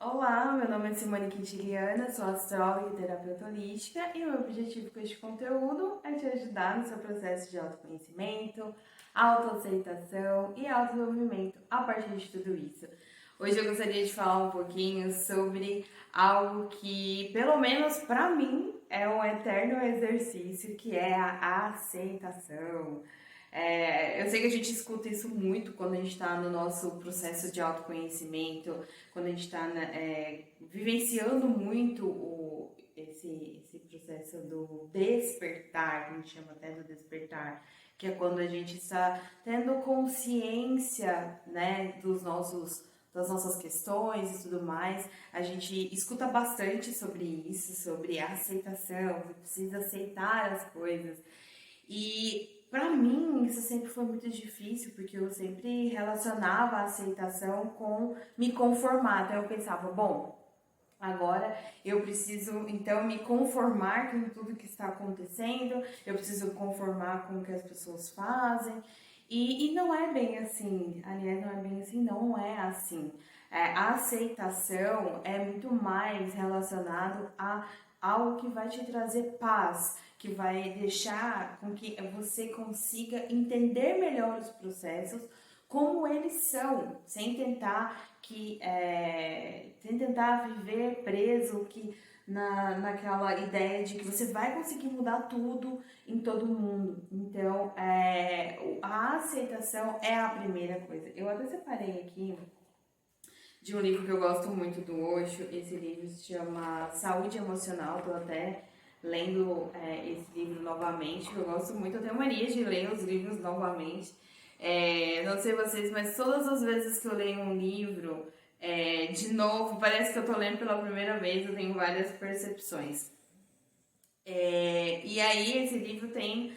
Olá, meu nome é Simone Quintiliana, sou astróloga e terapeuta holística e o meu objetivo com este conteúdo é te ajudar no seu processo de autoconhecimento, autoaceitação e autodesenvolvimento a partir de tudo isso. Hoje eu gostaria de falar um pouquinho sobre algo que, pelo menos para mim, é um eterno exercício, que é a aceitação. Eu sei que a gente escuta isso muito quando a gente está no nosso processo de autoconhecimento, quando a gente está vivenciando muito esse processo do despertar, que a gente chama até do despertar, que é quando a gente está tendo consciência, né, das nossas questões e tudo mais. A gente escuta bastante sobre isso, sobre a aceitação, você precisa aceitar as coisas. E para mim isso sempre foi muito difícil, porque eu sempre relacionava a aceitação com me conformar. Então eu pensava, bom, agora eu preciso então me conformar com tudo que está acontecendo, eu preciso conformar com o que as pessoas fazem. E não é bem assim, aliás, não é bem assim, não é assim. A aceitação é muito mais relacionado a algo que vai te trazer paz, que vai deixar com que você consiga entender melhor os processos, como eles são, sem tentar viver preso naquela ideia de que você vai conseguir mudar tudo em todo mundo. Então, a aceitação é a primeira coisa. Eu até separei aqui de um livro que eu gosto muito do Osho. Esse livro se chama Saúde Emocional. Estou até lendo esse livro novamente, que eu gosto muito. Eu tenho mania de ler os livros novamente. Não sei vocês, mas todas as vezes que eu leio um livro, de novo, parece que eu tô lendo pela primeira vez, eu tenho várias percepções. E aí esse livro tem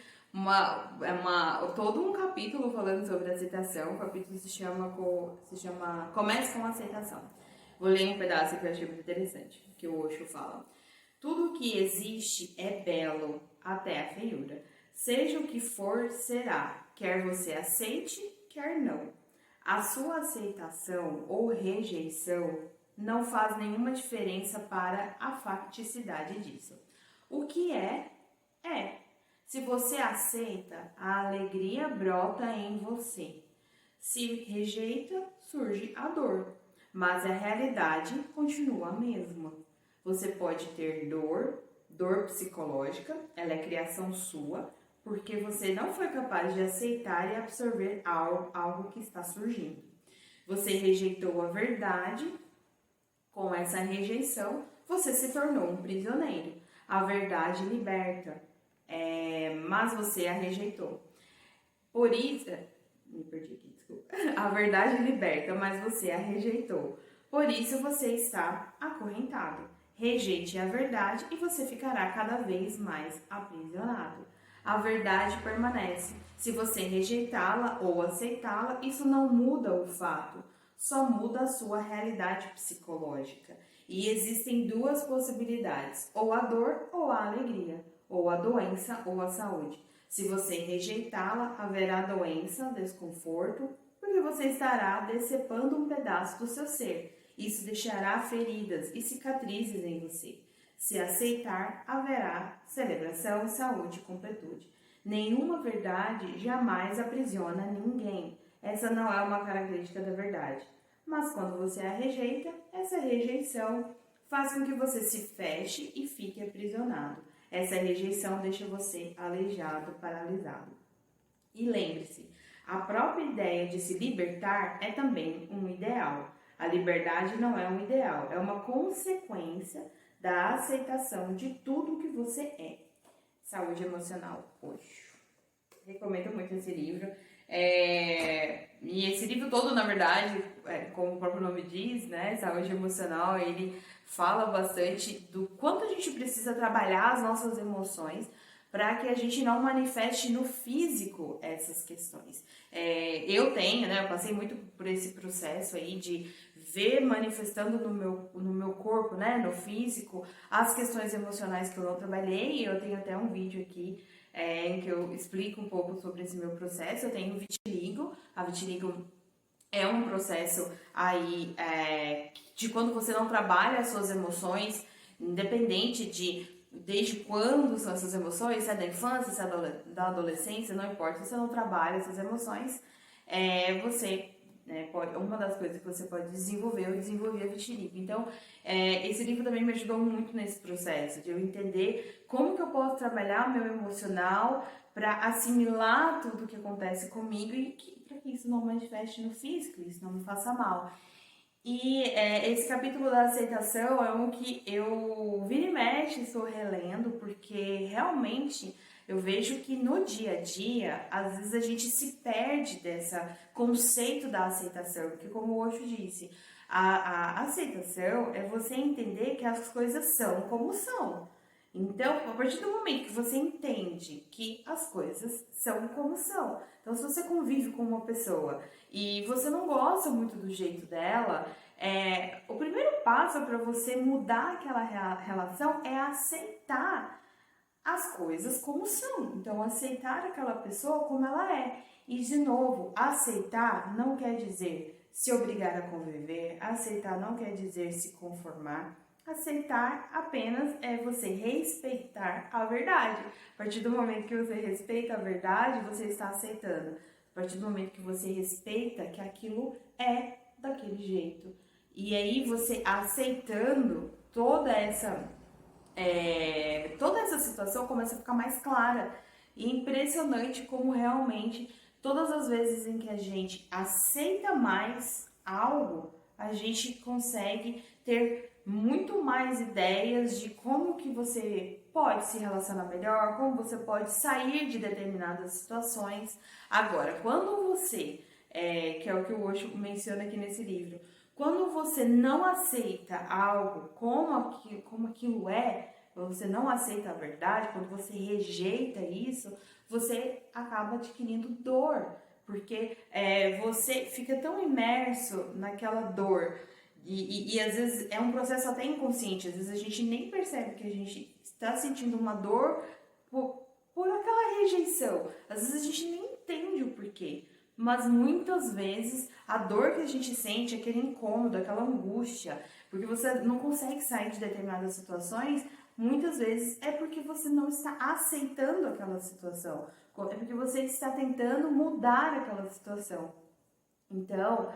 todo um capítulo falando sobre aceitação. O capítulo se chama Comece com Aceitação. Vou ler um pedaço que eu achei muito interessante, que o Osho fala. Tudo que existe é belo, até a feiura. Seja o que for, será, quer você aceite, quer não. A sua aceitação ou rejeição não faz nenhuma diferença para a facticidade disso. O que é, é. Se você aceita, a alegria brota em você. Se rejeita, surge a dor. Mas a realidade continua a mesma. Você pode ter dor psicológica, ela é criação sua, porque você não foi capaz de aceitar e absorver algo que está surgindo. Você rejeitou a verdade, com essa rejeição, você se tornou um prisioneiro. A verdade liberta, mas você a rejeitou. Por isso, me perdi aqui, desculpa. A verdade liberta, mas você a rejeitou. Por isso você está acorrentado. Rejeite a verdade e você ficará cada vez mais aprisionado. A verdade permanece. Se você rejeitá-la ou aceitá-la, isso não muda o fato, só muda a sua realidade psicológica. E existem duas possibilidades: ou a dor ou a alegria, ou a doença ou a saúde. Se você rejeitá-la, haverá doença, desconforto, porque você estará decepando um pedaço do seu ser. Isso deixará feridas e cicatrizes em você. Se aceitar, haverá celebração, saúde e completude. Nenhuma verdade jamais aprisiona ninguém. Essa não é uma característica da verdade. Mas quando você a rejeita, essa rejeição faz com que você se feche e fique aprisionado. Essa rejeição deixa você aleijado, paralisado. E lembre-se, a própria ideia de se libertar é também um ideal. A liberdade não é um ideal, é uma consequência da aceitação de tudo que você é. Saúde emocional, Osho. Recomendo muito esse livro. E esse livro todo, na verdade, como o próprio nome diz, né, saúde emocional, ele fala bastante do quanto a gente precisa trabalhar as nossas emoções para que a gente não manifeste no físico essas questões. Eu passei muito por esse processo aí de ver manifestando no meu corpo, né, no físico, as questões emocionais que eu não trabalhei. Eu tenho até um vídeo aqui em que eu explico um pouco sobre esse meu processo. Eu tenho vitiligo. A vitiligo é um processo aí de quando você não trabalha as suas emoções, independente de desde quando são essas emoções, se é da infância, se é da adolescência, não importa, se você não trabalha essas emoções, você uma das coisas que você pode desenvolver, eu desenvolvi a Vitiligo. Então, esse livro também me ajudou muito nesse processo, de eu entender como que eu posso trabalhar o meu emocional para assimilar tudo que acontece comigo e para que isso não manifeste no físico, isso não me faça mal. E esse capítulo da aceitação é um que eu vira e mexe estou relendo, porque realmente eu vejo que no dia a dia, às vezes a gente se perde desse conceito da aceitação, porque como o Osho disse, a aceitação é você entender que as coisas são como são. Então, a partir do momento que você entende que as coisas são como são, então se você convive com uma pessoa e você não gosta muito do jeito dela, o primeiro passo para você mudar aquela relação é aceitar as coisas como são. Então, aceitar aquela pessoa como ela é. E, de novo, aceitar não quer dizer se obrigar a conviver, aceitar não quer dizer se conformar. Aceitar apenas é você respeitar a verdade. A partir do momento que você respeita a verdade, você está aceitando. A partir do momento que você respeita que aquilo é daquele jeito. E aí você aceitando toda essa situação começa a ficar mais clara. E impressionante como realmente todas as vezes em que a gente aceita mais algo, a gente consegue ter muito mais ideias de como que você pode se relacionar melhor, como você pode sair de determinadas situações. Agora, quando você, que é o que o Osho menciona aqui nesse livro, quando você não aceita algo como aquilo você não aceita a verdade, quando você rejeita isso, você acaba adquirindo dor, porque você fica tão imerso naquela dor e às vezes é um processo até inconsciente, às vezes a gente nem percebe que a gente está sentindo uma dor por aquela rejeição, às vezes a gente nem entende o porquê. Mas muitas vezes a dor que a gente sente, aquele incômodo, aquela angústia, porque você não consegue sair de determinadas situações, muitas vezes é porque você não está aceitando aquela situação, é porque você está tentando mudar aquela situação. Então,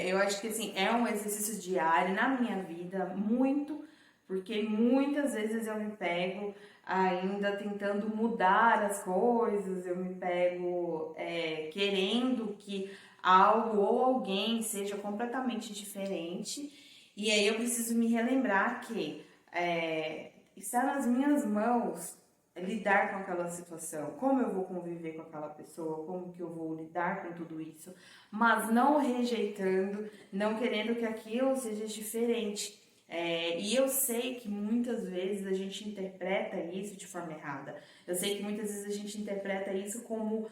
eu acho que assim, é um exercício diário na minha vida, muito, porque muitas vezes eu me pego ainda tentando mudar as coisas, eu me pego querendo que algo ou alguém seja completamente diferente, e aí eu preciso me relembrar que está nas minhas mãos lidar com aquela situação, como eu vou conviver com aquela pessoa, como que eu vou lidar com tudo isso, mas não rejeitando, não querendo que aquilo seja diferente. E eu sei que muitas vezes a gente interpreta isso de forma errada. Eu sei que muitas vezes a gente interpreta isso como,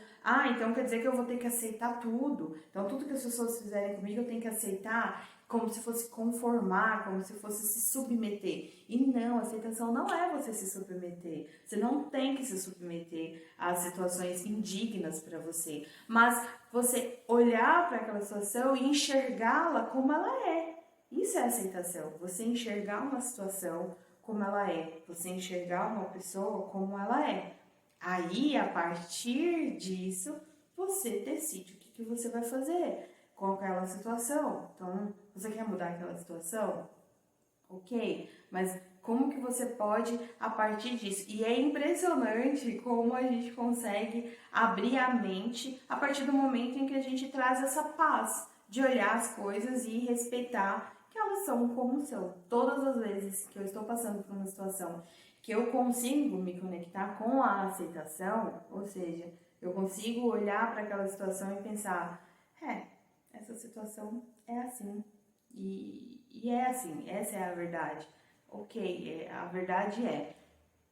então quer dizer que eu vou ter que aceitar tudo. Então tudo que as pessoas fizerem comigo eu tenho que aceitar, como se fosse conformar, como se fosse se submeter. E não, aceitação não é você se submeter. Você não tem que se submeter a situações indignas para você, mas você olhar para aquela situação e enxergá-la como ela é. Isso é aceitação, você enxergar uma situação como ela é, você enxergar uma pessoa como ela é. Aí, a partir disso, você decide o que você vai fazer com aquela situação. Então, você quer mudar aquela situação? Ok, mas como que você pode a partir disso? E é impressionante como a gente consegue abrir a mente a partir do momento em que a gente traz essa paz de olhar as coisas e respeitar que elas são como são. Todas as vezes que eu estou passando por uma situação que eu consigo me conectar com a aceitação, ou seja, eu consigo olhar para aquela situação e pensar, essa situação é assim, e é assim, essa é a verdade. Ok, a verdade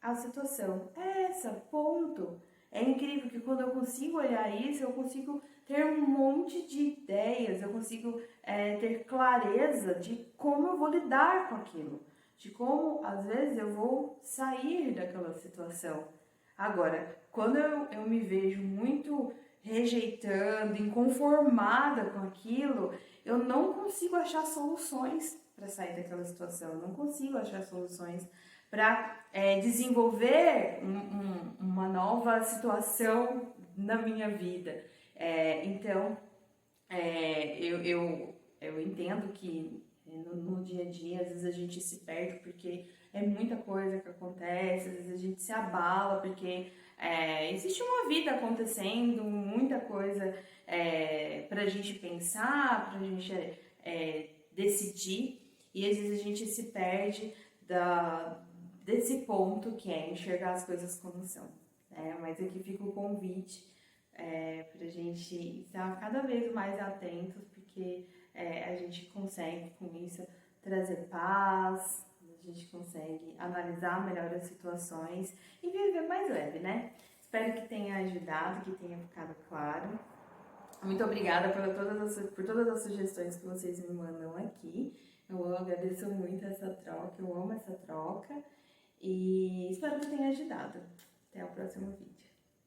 a situação é essa, ponto. É incrível que quando eu consigo olhar isso, eu consigo ter um monte de ideias, eu consigo ter clareza de como eu vou lidar com aquilo, de como às vezes eu vou sair daquela situação. Agora, quando eu me vejo muito rejeitando, inconformada com aquilo, eu não consigo achar soluções para sair daquela situação, eu não consigo achar soluções para desenvolver uma nova situação na minha vida. Então, eu entendo que no dia a dia, às vezes a gente se perde porque é muita coisa que acontece, às vezes a gente se abala porque existe uma vida acontecendo, muita coisa pra gente pensar, pra gente decidir, e às vezes a gente se perde desse ponto que é enxergar as coisas como são. Mas aqui fica o convite pra gente estar cada vez mais atentos, porque a gente consegue com isso trazer paz, a gente consegue analisar melhor as situações e viver mais leve, né? Espero que tenha ajudado, que tenha ficado claro. Muito obrigada por todas as sugestões que vocês me mandam aqui. Eu agradeço muito essa troca, eu amo essa troca e espero que tenha ajudado. Até o próximo vídeo.